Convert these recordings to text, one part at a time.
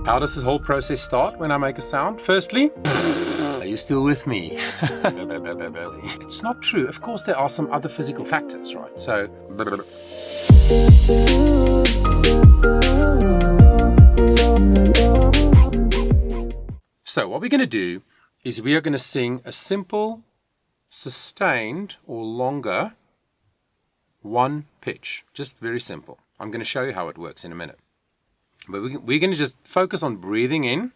How does this whole process start when I make a sound? Firstly, are you still with me? It's not true. Of course, there are some other physical factors, right? So what we're going to do is we are going to sing a simple, sustained or longer one pitch. Just very simple. I'm going to show you how it works in a minute. But we're going to just focus on breathing in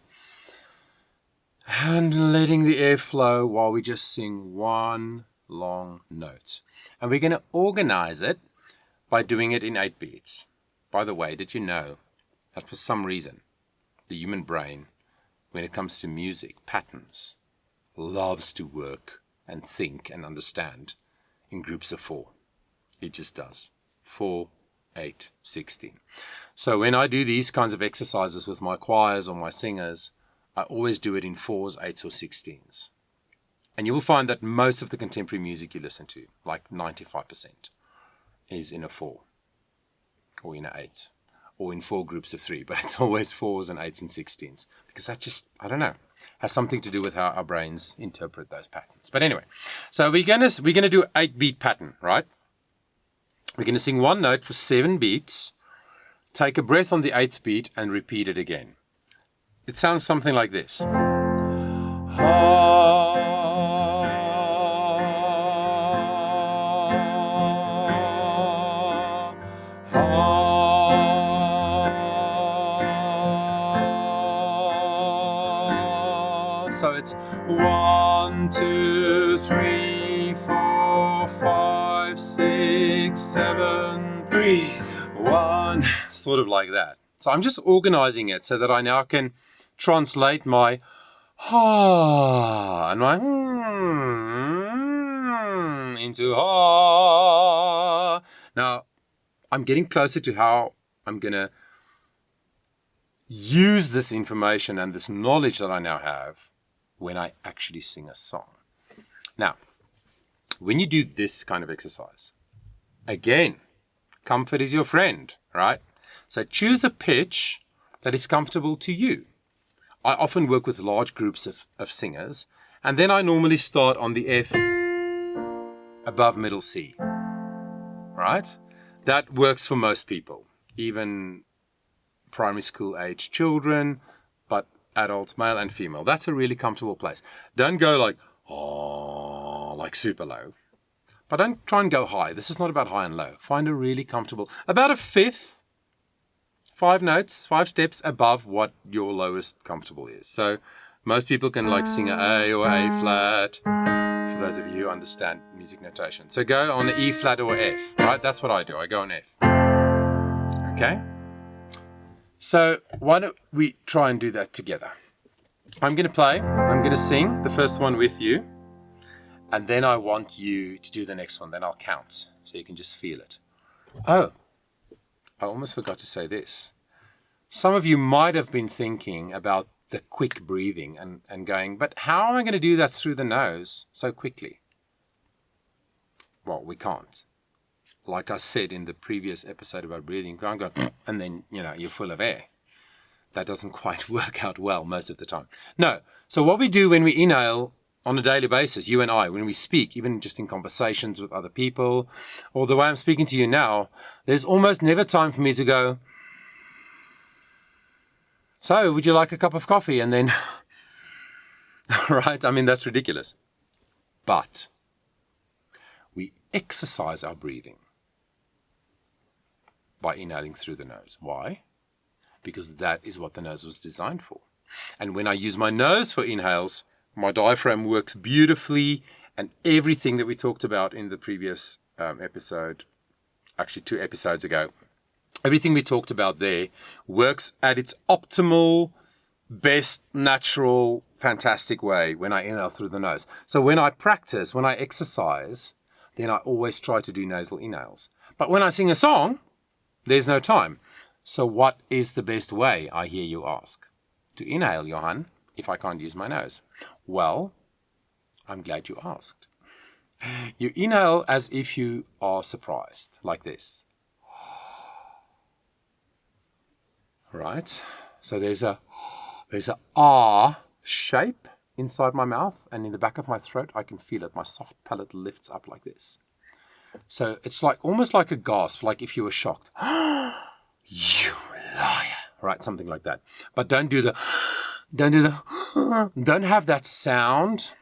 and letting the air flow while we just sing one long note. And we're going to organize it by doing it in 8 beats. By the way, did you know that for some reason the human brain, when it comes to music, patterns, loves to work and think and understand in groups of 4. It just does. 4, 8, 16. So when I do these kinds of exercises with my choirs or my singers, I always do it in 4s, 8s or 16s. And you will find that most of the contemporary music you listen to, like 95%, is in a 4 or in an 8 or in 4 groups of 3, but it's always 4s and 8s and 16s because that just, I don't know, has something to do with how our brains interpret those patterns. But anyway, so we're gonna do 8-beat pattern, right? We're going to sing one note for 7 beats, take a breath on the 8th beat and repeat it again. It sounds something like this. So it's 1, 2, 3, 4, 5, 6, 7, 3, 1, sort of like that. So I'm just organizing it so that I now can translate my ha and my into ha. Now I'm getting closer to how I'm going to use this information and this knowledge that I now have when I actually sing a song. Now, when you do this kind of exercise, again, comfort is your friend, right? So choose a pitch that is comfortable to you. I often work with large groups of singers, and then I normally start on the F above middle C, right? That works for most people, even primary school age children, but adults, male and female. That's a really comfortable place. Don't go like, oh, like super low. But don't try and go high. This is not about high and low. Find a really comfortable, about a fifth, 5 notes, 5 steps above what your lowest comfortable is. So most people can like sing an A or A flat, for those of you who understand music notation. So go on an E flat or F, right? That's what I do. I go on F. Okay? So why don't we try and do that together? I'm going to play. I'm going to sing the first one with you. And then I want you to do the next one. Then I'll count so you can just feel it. Oh, I almost forgot to say this. Some of you might have been thinking about the quick breathing and going, but how am I going to do that through the nose so quickly? Well, we can't. Like I said in the previous episode about breathing, you can't go, and then, you're full of air. That doesn't quite work out well most of the time. No. So what we do when we inhale on a daily basis, you and I, when we speak, even just in conversations with other people, or the way I'm speaking to you now, there's almost never time for me to go, so would you like a cup of coffee? And then, right? I mean, that's ridiculous. But we exercise our breathing by inhaling through the nose. Why? Because that is what the nose was designed for. And when I use my nose for inhales, my diaphragm works beautifully, and everything that we talked about in the previous episode, actually 2 episodes ago, everything we talked about there works at its optimal, best, natural, fantastic way when I inhale through the nose. So when I practice, when I exercise, then I always try to do nasal inhales. But when I sing a song, there's no time. So what is the best way, I hear you ask? To inhale, Johan, if I can't use my nose? Well, I'm glad you asked. You inhale as if you are surprised, like this. Right? So there's a There's a R shape inside my mouth, and in the back of my throat, I can feel it. My soft palate lifts up like this. So it's like almost like a gasp, like if you were shocked. You liar. Right, something like that. But don't have that sound,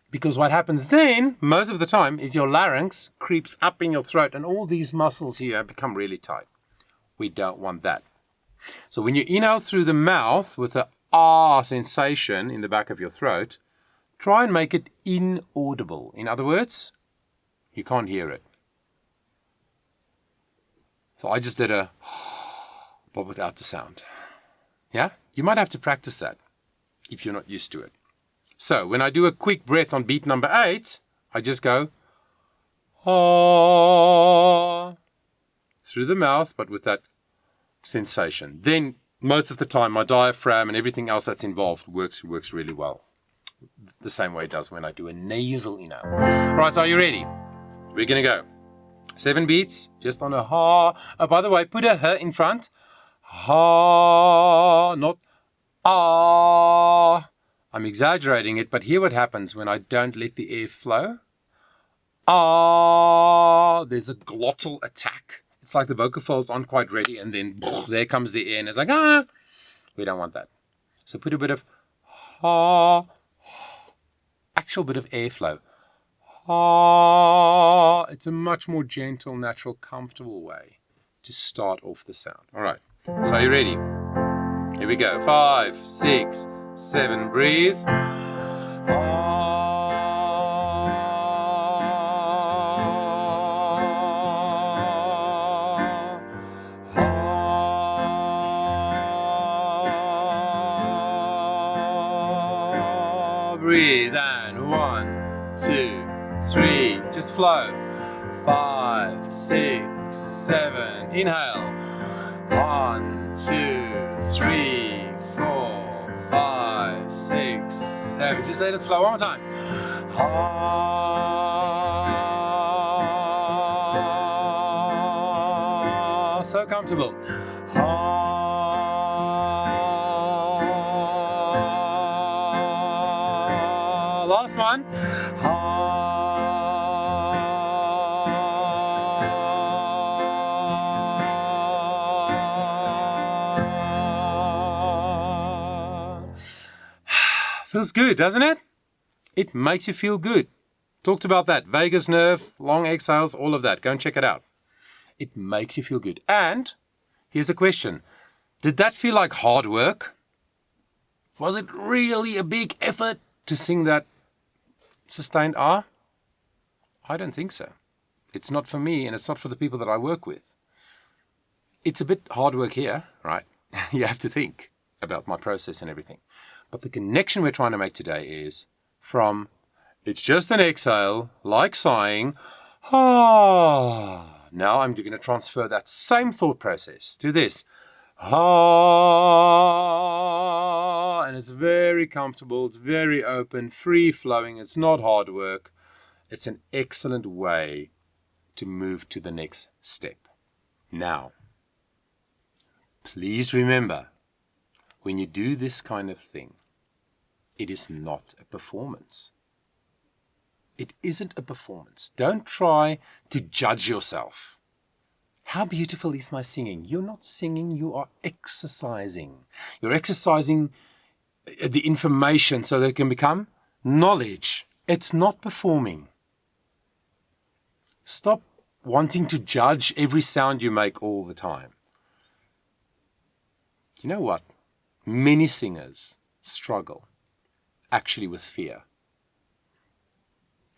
because what happens then, most of the time, is your larynx creeps up in your throat and all these muscles here become really tight. We don't want that. So when you inhale through the mouth with the ah sensation in the back of your throat, try and make it inaudible. In other words, you can't hear it. So I just did a but without the sound. Yeah? You might have to practice that if you're not used to it. So when I do a quick breath on beat number 8, I just go ah through the mouth, but with that sensation. Then most of the time my diaphragm and everything else that's involved works really well. The same way it does when I do a nasal inhale. Right, so are you ready? We're going to go. 7 beats, just on a ha. Oh, by the way, put a h in front. Ha, not ah. I'm exaggerating it, but hear what happens when I don't let the air flow. Ah, there's a glottal attack. It's like the vocal folds aren't quite ready, and then there comes the air, and it's like, ah. We don't want that. So put a bit of ha, actual bit of airflow. Ah, it's a much more gentle, natural, comfortable way to start off the sound. All right, so are you ready? Here we go. 5, 6, 7, breathe. Breathe, and 1, 2, 3, just flow. 5, 6, 7, inhale. 1, 2, 3, 4, 5, 6, 7. Just let it flow one more time. Ah, so comfortable. Ah, last one. Feels good, doesn't it? It makes you feel good. Talked about that. Vagus nerve, long exhales, all of that. Go and check it out. It makes you feel good. And here's a question. Did that feel like hard work? Was it really a big effort to sing that sustained R? I don't think so. It's not for me, and it's not for the people that I work with. It's a bit hard work here, right? You have to think about my process and everything. But the connection we're trying to make today is from it's just an exhale, like sighing, ah. Now I'm going to transfer that same thought process to this. Ah, and it's very comfortable, it's very open, free flowing, it's not hard work. It's an excellent way to move to the next step. Now, please remember, when you do this kind of thing, it is not a performance. It isn't a performance. Don't try to judge yourself. How beautiful is my singing? You're not singing, you are exercising. You're exercising the information so that it can become knowledge. It's not performing. Stop wanting to judge every sound you make all the time. You know what? Many singers struggle actually with fear.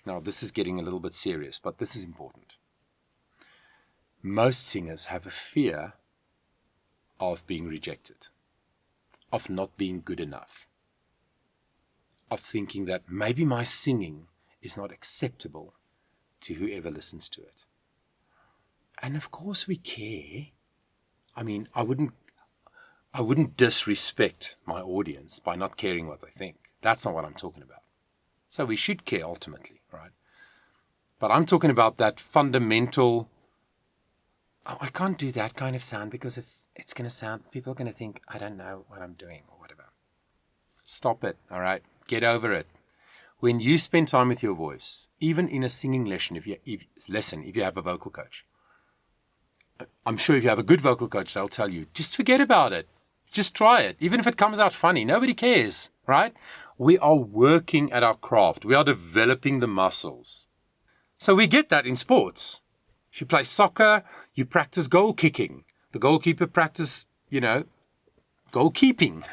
Now, this is getting a little bit serious, but this is important. Most singers have a fear of being rejected, of not being good enough, of thinking that maybe my singing is not acceptable to whoever listens to it. And of course we care. I mean, I wouldn't disrespect my audience by not caring what they think. That's not what I'm talking about. So we should care ultimately, right? But I'm talking about that fundamental, oh, I can't do that kind of sound because it's going to sound, people are going to think I don't know what I'm doing or whatever. Stop it, all right? Get over it. When you spend time with your voice, even in a singing lesson, if you have a vocal coach, I'm sure if you have a good vocal coach, they'll tell you, just forget about it. Just try it. Even if it comes out funny, nobody cares, right? We are working at our craft. We are developing the muscles. So we get that in sports. If you play soccer, you practice goal kicking. The goalkeeper practice, goalkeeping.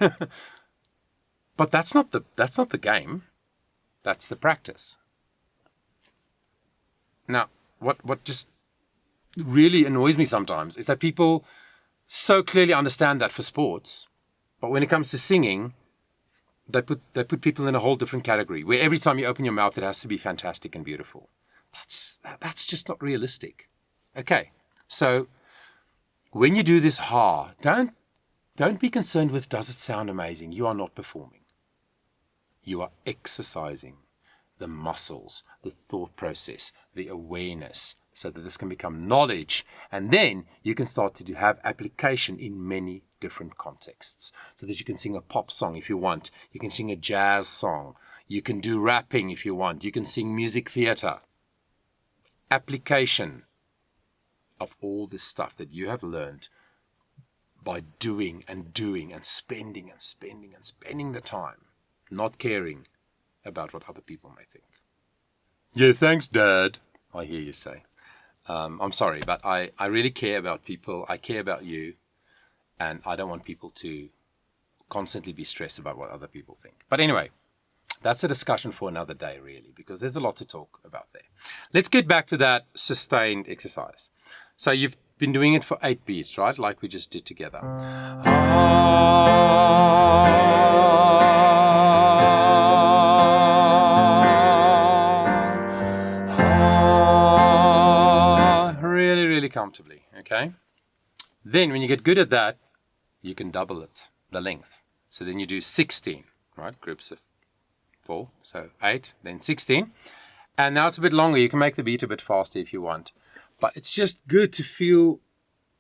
But that's not the game. That's the practice. Now, what just really annoys me sometimes is that people so clearly understand that for sports, but when it comes to singing, they put people in a whole different category where every time you open your mouth, it has to be fantastic and beautiful. That's just not realistic. Okay, so when you do this don't be concerned with does it sound amazing. You are not performing. You are exercising the muscles, the thought process, the awareness, so that this can become knowledge. And then you can start to have application in many different contexts, so that you can sing a pop song if you want. You can sing a jazz song. You can do rapping if you want. You can sing music theater. Application of all this stuff that you have learned by doing and spending the time, not caring about what other people may think. Yeah, thanks, Dad, I hear you say. I'm sorry, but I really care about people. I care about you, and I don't want people to constantly be stressed about what other people think. But anyway, that's a discussion for another day, really, because there's a lot to talk about there. Let's get back to that sustained exercise. So you've been doing it for 8 beats, right? Like we just did together. Really, really comfortably, okay? Then when you get good at that, you can double it, the length. So then you do 16, right? Groups of 4, so 8, then 16. And now it's a bit longer. You can make the beat a bit faster if you want. But it's just good to feel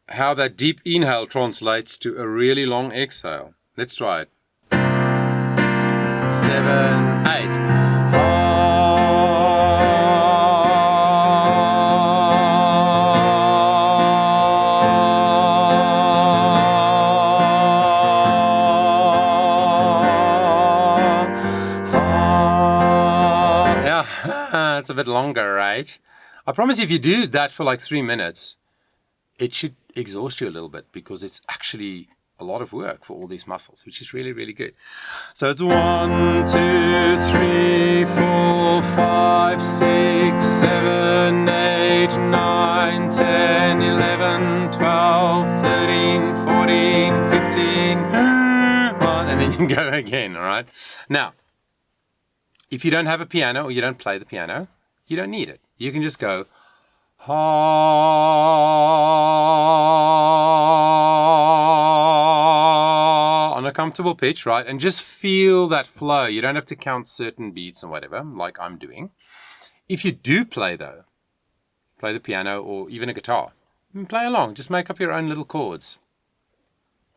how that deep inhale translates to a really long exhale. Let's try it. 7, 8. Yeah, it's a bit longer, right? I promise if you do that for like 3 minutes, it should exhaust you a little bit, because it's actually a lot of work for all these muscles, which is really, really good. So it's 1, 2, 3, 4, 5, 6, 7, 8, 9, 10, 11, 12, 13, 14, 15, and then you can go again, all right? Now, if you don't have a piano or you don't play the piano, you don't need it. You can just go, ha, on a comfortable pitch, right? And just feel that flow. You don't have to count certain beats and whatever, like I'm doing. If you do play, though, play the piano or even a guitar, play along. Just make up your own little chords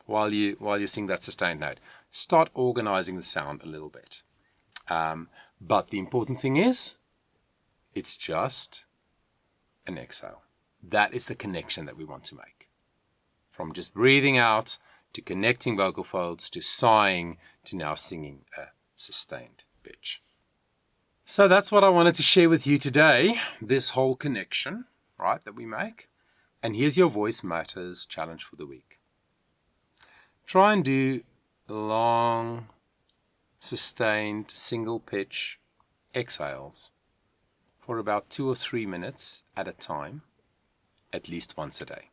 while you sing that sustained note. Start organizing the sound a little bit. But the important thing is, it's just an exhale. That is the connection that we want to make. From just breathing out to connecting vocal folds to sighing to now singing a sustained pitch. So that's what I wanted to share with you today, this whole connection, right, that we make. And here's your Voice Matters challenge for the week. Try and do long, sustained, single pitch exhales for about 2 or 3 minutes at a time, at least once a day.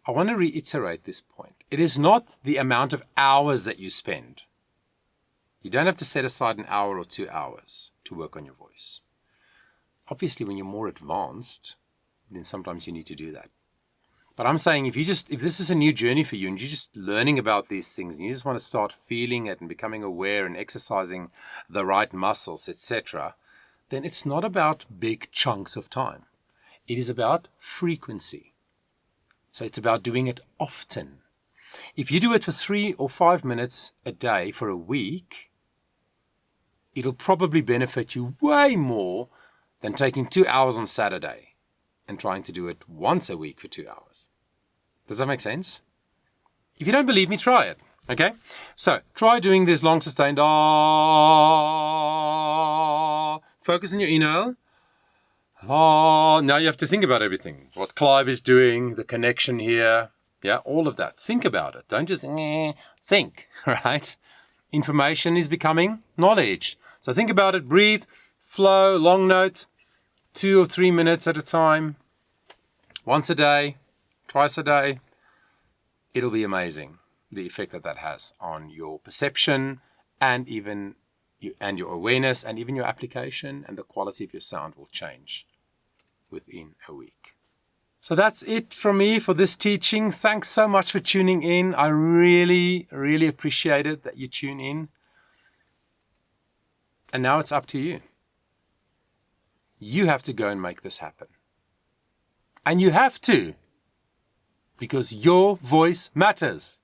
I want to reiterate this point. It is not the amount of hours that you spend. You don't have to set aside 1 hour or 2 hours to work on your voice. Obviously, when you're more advanced, then sometimes you need to do that. But I'm saying if this is a new journey for you and you're just learning about these things and you just want to start feeling it and becoming aware and exercising the right muscles, etc., then it's not about big chunks of time. It is about frequency. So it's about doing it often. If you do it for 3 or 5 minutes a day for a week, it'll probably benefit you way more than taking 2 hours on Saturday and trying to do it once a week for 2 hours. Does that make sense? If you don't believe me, try it. Okay? So try doing this long sustained ah. Focus on your inhale. Ah. Now you have to think about everything. What Clive is doing, the connection here. Yeah, all of that. Think about it. Don't just think, right? Information is becoming knowledge. So think about it, breathe, flow, long note, 2 or 3 minutes at a time, once a day, twice a day. It'll be amazing, the effect that has on your perception and even your awareness and even your application, and the quality of your sound will change within a week. So that's it from me for this teaching. Thanks so much for tuning in. I really, really appreciate it that you tune in. And now it's up to you. You have to go and make this happen. And you have to, because your voice matters.